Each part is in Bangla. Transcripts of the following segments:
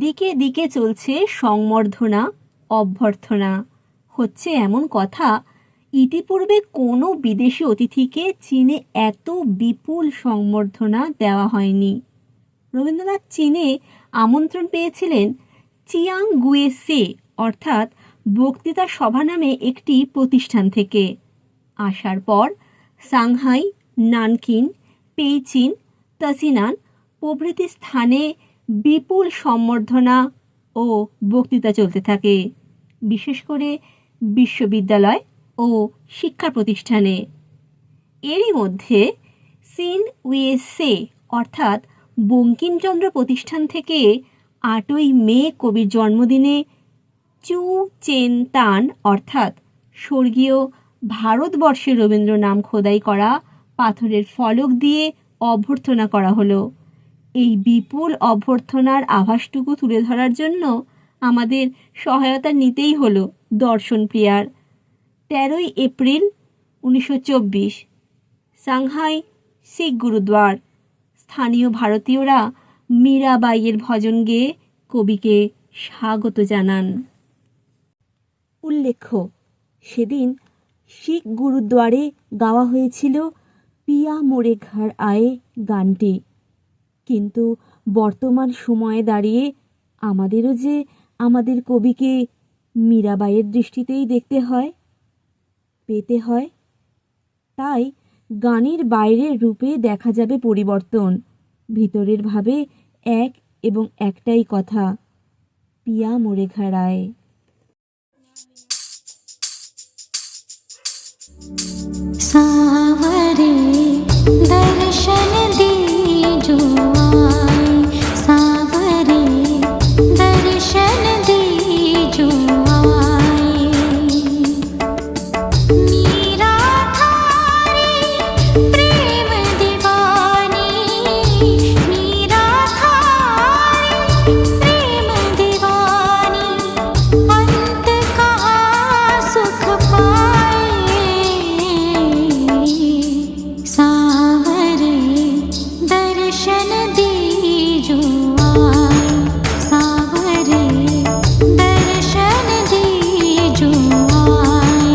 দিকে দিকে চলছে সংবর্ধনা অভ্যর্থনা। হচ্ছে এমন কথা, ইতিপূর্বে কোনো বিদেশি অতিথিকে চীনে এত বিপুল সংবর্ধনা দেওয়া হয়নি। রবীন্দ্রনাথ চীনে আমন্ত্রণ পেয়েছিলেন চিয়াংগুয়েসে অর্থাৎ বক্তৃতা সভা নামে একটি প্রতিষ্ঠান থেকে। আসার পর সাংহাই, নানকিন, পেইচিন, তাসিনান প্রভৃতি স্থানে বিপুল সম্বর্ধনা ও বক্তৃতা চলতে থাকে, বিশেষ করে বিশ্ববিদ্যালয় ও শিক্ষা প্রতিষ্ঠানে। এরই মধ্যে সিনউইসে অর্থাৎ বঙ্কিমচন্দ্র প্রতিষ্ঠান থেকে 8ই মে কবির জন্মদিনে চু চেন তান অর্থাৎ স্বর্গীয় ভারতবর্ষের রবীন্দ্র নাম খোদাই করা পাথরের ফলক দিয়ে অভ্যর্থনা করা হলো। এই বিপুল অভ্যর্থনার আভাসটুকু তুলে ধরার জন্য আমাদের সহায়তা নিতেই হলো দর্শন প্রিয়ার। 13ই এপ্রিল 1924 সাংহাই শিখ গুরুদ্বার। স্থানীয় ভারতীয়রা মীরাবাইয়ের ভজন গেয়ে কবিকে স্বাগত জানান। উল্লেখ্য, সেদিন শিখ গুরুদ্বারে গাওয়া হয়েছিল পিয়া মোরে ঘর আয়ে গানটি। কিন্তু বর্তমান সময়ে দাঁড়িয়ে আমাদেরও যে আমাদের কবিকে মীরাবাইয়ের দৃষ্টিতেই দেখতে হয়, পেতে হয়। তাই গানের বাইরের রূপে দেখা যাবে পরিবর্তন, ভিতরের ভাবে এক এবং একটাই কথা, পিয়া মোরে ঘর আয়ে। सावरे दर्शन दीजो आए, सावरे दर्शन दीजो आए। मीरा थारी प्रेम दीवानी, मीरा थारी प्रेम दीवानी, अंत कहाँ सुख पाए। सावरे दर्शन दीजो आए, सावरे दर्शन दीजो आए।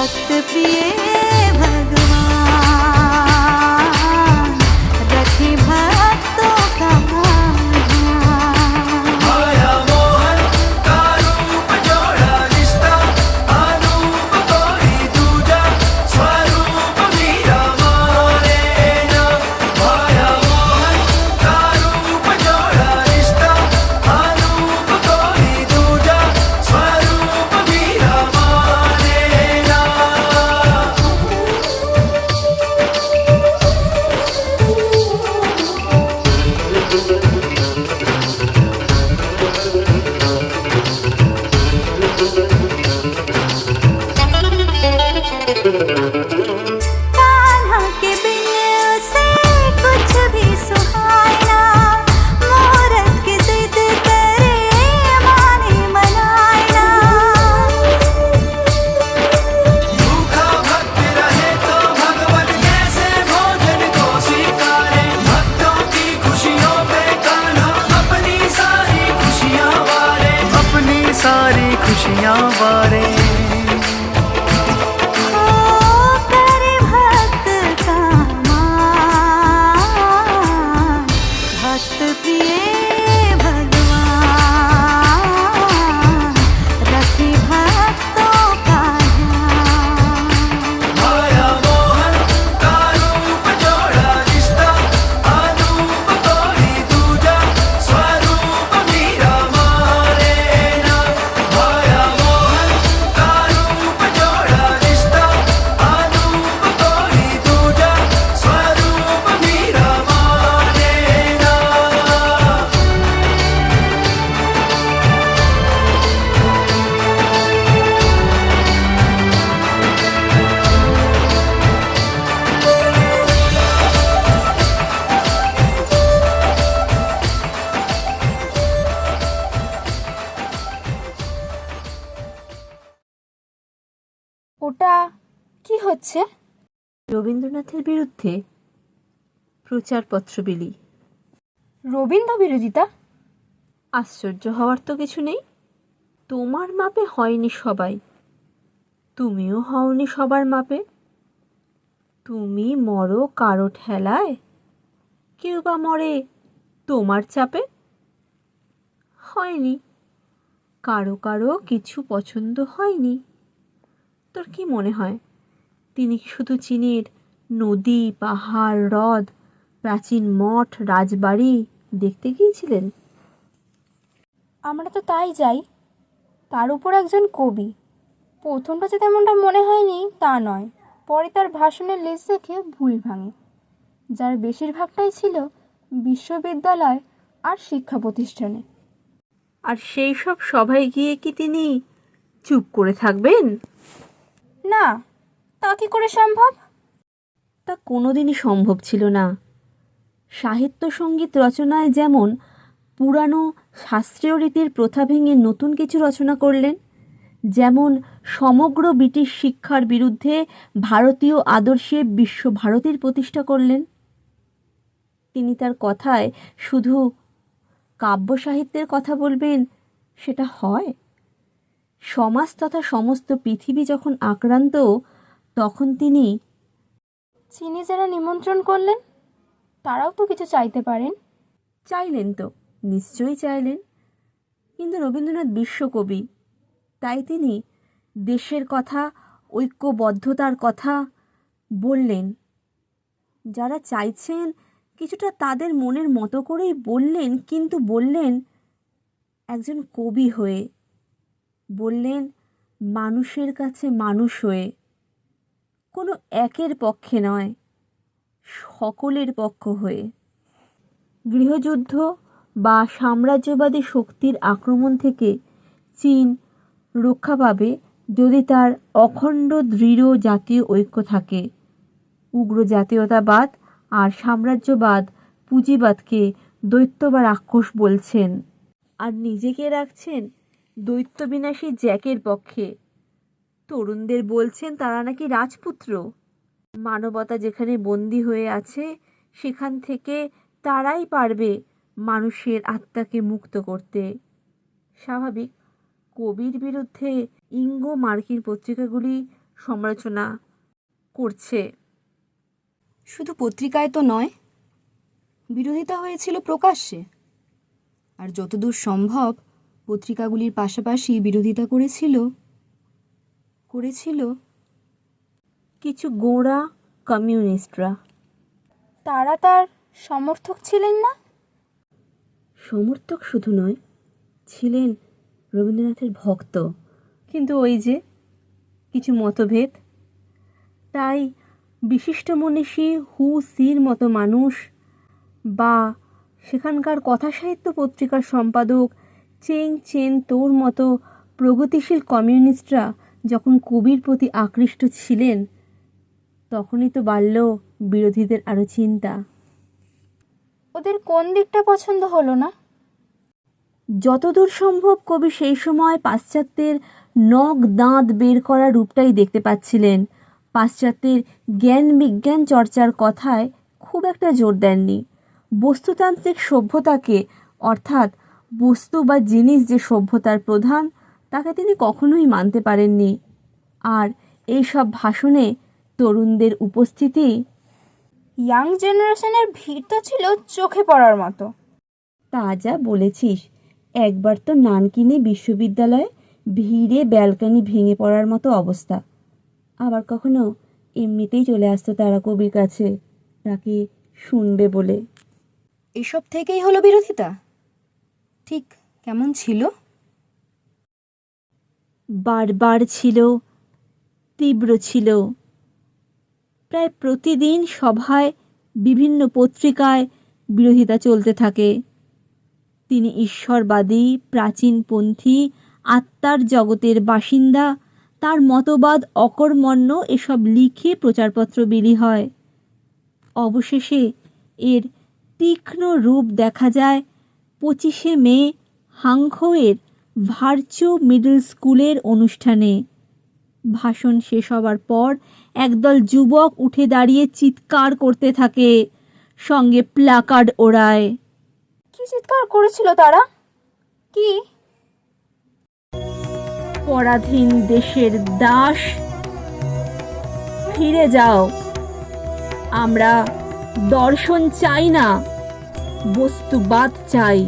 भक्त प्रिय भगवान रखे भक्तों का ध्यान। माया मोहन का रूप जोड़ा रिश्ता, अनूप कोई दूजा स्वरूप मीरा माने ना। माया मोहन का रूप जोड़ा रिश्ता, अनूप कोई दूजा स्वरूप मीरा माने ना। कान्हा के बिन उसे कुछ भी सुहाए ना, मोरत की जिद करे माने मनाए ना। भूखा भक्त रहे तो भगवन कैसे भोजन को स्वीकारे। भक्तों की खुशियों पे कान्हा अपनी सारी खुशियाँ वारे, अपनी सारी खुशियाँ वारे। ओ करे भक्त का मान, भक्त प्रिय भगवान रखे भक्तों का ध्यान। माया मोहन का रूप जोड़ा रिश्ता, अनूप कोई दूजा स्वरूप मीरा माने ना। माया मोहन का रूप जोड़ा रिश्ता, अनूप कोई दूजा स्वरूप मीरा माने ना। ওটা কি হচ্ছে? রবীন্দ্রনাথের বিরুদ্ধে প্রচারপত্র বিলি। রবীন্দ্র বিরোধিতা? আশ্চর্য হওয়ার তো কিছু নেই। তোমার মাপে হয়নি সবাই, তুমিও হওনি সবার মাপে। তুমি মরো কারো ঠেলায়, কেউ বা মরে তোমার চাপে। হয়নি কারো কারো কিছু পছন্দ হয়নি। তোর কি মনে হয় তিনি কি শুধু চীনের নদী, পাহাড়, হ্রদ, প্রাচীন মঠ, রাজবাড়ি দেখতে গিয়েছিলেন? আমরা তো তাই যাই, তার উপর একজন কবি। প্রথমটা যে তেমনটা মনে হয়নি তা নয়, পরে তার ভাষণের লেজ দেখে ভুল ভাঙে, যার বেশিরভাগটাই ছিল বিশ্ববিদ্যালয় আর শিক্ষা প্রতিষ্ঠানে। আর সেই সব সভায় গিয়ে কি তিনি চুপ করে থাকবেন? না, তা কি করে সম্ভব? তা কোনোদিনই সম্ভব ছিল না। সাহিত্য সঙ্গীত রচনায় যেমন পুরানো শাস্ত্রীয় রীতির প্রথা ভেঙে নতুন কিছু রচনা করলেন, যেমন সমগ্র ব্রিটিশ শিক্ষার বিরুদ্ধে ভারতীয় আদর্শে বিশ্বভারতীর প্রতিষ্ঠা করলেন। তিনি তার কথায় শুধু কাব্য সাহিত্যের কথা বলবেন সেটা হয়? সমাজ তথা সমস্ত পৃথিবী যখন আক্রান্ত, তখন তিনি চীনে যারা নিমন্ত্রণ করলেন তারাও তো কিছু চাইতে পারেন। চাইলেন তো, নিশ্চয়ই চাইলেন, কিন্তু রবীন্দ্রনাথ বিশ্বকবি, তাই তিনি দেশের কথা, ঐক্যবদ্ধতার কথা বললেন। যারা চাইছেন কিছুটা তাদের মনের মতো করেই বললেন, কিন্তু বললেন একজন কবি হয়ে, বললেন মানুষের কাছে মানুষ হয়ে, কোনো একের পক্ষে নয়, সকলের পক্ষ হয়ে। গৃহযুদ্ধ বা সাম্রাজ্যবাদী শক্তির আক্রমণ থেকে চীন রক্ষা পাবে যদি তার অখণ্ড দৃঢ় জাতীয় ঐক্য থাকে। উগ্র জাতীয়তাবাদ আর সাম্রাজ্যবাদ পুঁজিবাদকে দৈত্য বা রাক্ষস বলছেন, আর নিজেকে রাখছেন দৈত্য বিনাশী জ্যাকের পক্ষে। তরুণদের বলছেন তারা নাকি রাজপুত্র। মানবতা যেখানে বন্দী হয়ে আছে সেখান থেকে তারাই পারবে মানুষের আত্মাকে মুক্ত করতে। স্বাভাবিক, কবির বিরুদ্ধে ইঙ্গো মার্কিন পত্রিকাগুলি সমালোচনা করছে। শুধু পত্রিকায় তো নয়, বিরোধিতা হয়েছিল প্রকাশ্যে। আর যতদূর সম্ভব পত্রিকাগুলির পাশাপাশি বিরোধিতা করেছিল কিছু গোঁড়া কমিউনিস্টরা। তারা তার সমর্থক ছিলেন না? সমর্থক শুধু নয়, ছিলেন রবীন্দ্রনাথের ভক্ত। কিন্তু ওই যে কিছু মতভেদ, তাই বিশিষ্ট মনীষী হু সির মতো মানুষ বা সেখানকার কথা সাহিত্য পত্রিকার সম্পাদক চেং চেন তোর মতো প্রগতিশীল কমিউনিস্টরা যখন কবির প্রতি আকৃষ্ট ছিলেন, তখনই তো বাড়ল বিরোধীদের আরও চিন্তা। ওদের কোন দিকটা পছন্দ হলো না? যতদূর সম্ভব কবি সেই সময় পাশ্চাত্যের নখ দাঁত বের করা রূপটাই দেখতে পাচ্ছিলেন। পাশ্চাত্যের জ্ঞান বিজ্ঞান চর্চার কথায় খুব একটা জোর দেননি। বস্তুতান্ত্রিক সভ্যতাকে, অর্থাৎ বস্তু বা জিনিস যে সভ্যতার প্রধান, তাকে তিনি কখনোই মানতে পারেননি। আর এই সব ভাষণে তরুণদের উপস্থিতি, ইয়াং জেনারেশনের ভিড় তো ছিল চোখে পড়ার মতো। তা যা বলেছিস, একবার তো নানকিনে বিশ্ববিদ্যালয়ে ভিড়ে ব্যালকনি ভেঙে পড়ার মতো অবস্থা। আবার কখনো এমনিতেই চলে আসতো তারা কবির কাছে, তাকে শুনবে বলে। এসব থেকেই হলো বিরোধিতা। ঠিক কেমন ছিল? বারবার ছিল, তীব্র ছিল। প্রায় প্রতিদিন সভায়, বিভিন্ন পত্রিকায় বিরোধিতা চলতে থাকে। তিনি ঈশ্বরবাদী, প্রাচীনপন্থী, আত্মার জগতের বাসিন্দা, তার মতবাদ অকর্মণ্য, এসব লিখে প্রচারপত্র বিলি হয়। অবশেষে এর তীক্ষ্ণ রূপ দেখা যায় 25শে মে হাংখৌয়ের ভার্চু মিডল স্কুলের অনুষ্ঠানে। ভাষণ শেষ হবার পর একদল যুবক উঠে দাঁড়িয়ে চিৎকার করতে থাকে, সঙ্গে প্লাকার্ড ওড়ায়। কি চিৎকার করেছিল তারা? কি? পরাধীন দেশের দাস, ফিরে যাও। আমরা দর্শন চাই না, বস্তুবাদ চাই।